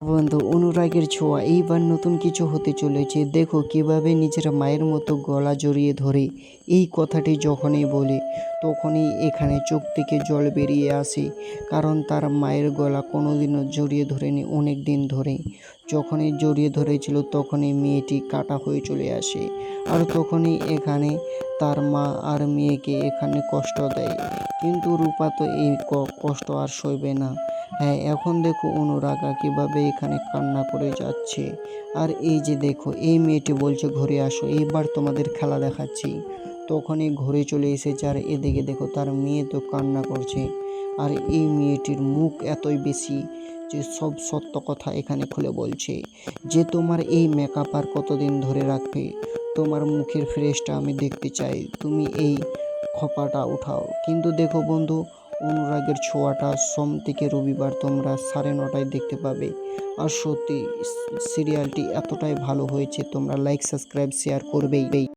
বন্ধু, অনুরাগের ছোঁয়া এইবার নতুন কিছু হতে চলেছে। দেখো কিভাবে নিজের মায়ের মতো গলা জড়িয়ে ধরে এই কথাটি যখনই বলে তখনই এখানে চোখ থেকে জল বেরিয়ে আসে, কারণ তার মায়ের গলা কোনোদিনও জড়িয়ে ধরেনি অনেক দিন ধরে। যখনই জড়িয়ে ধরেছিল তখনই মেয়েটি কাটা হয়ে চলে আসে, আর তখনই এখানে তার মা আর মেয়েকে এখানে কষ্ট দেয়। কিন্তু রূপা তো এই কষ্ট আর সইবে না। হ্যাঁ, এখন দেখো অনুরাগা কিভাবে এখানে কান্না করে যাচ্ছে। আর এই যে দেখো এই মেয়েটি বলছে ঘরে আসো, এইবার তোমাদের খেলা দেখাচ্ছি। তখনই ঘরে চলে এসেছে, আর এদিকে দেখো তার মেয়ে তো কান্না করছে। আর এই মেয়েটির মুখ এতই বেশি যে সব সত্য কথা এখানে খুলে বলছে, যে তোমার এই মেকআপ আর কতদিন ধরে রাখবে, তোমার মুখের ফ্রেশটা আমি দেখতে চাই, তুমি এই খোপাটা উঠাও। কিন্তু দেখো বন্ধু, অনুরাগের ছোঁয়াটা সোম থেকে রবিবার তোমরা 9:30টায় দেখতে পাবে। আর সত্যি সিরিয়ালটি এতটাই ভালো হয়েছে, তোমরা লাইক, সাবস্ক্রাইব, শেয়ার করবেই।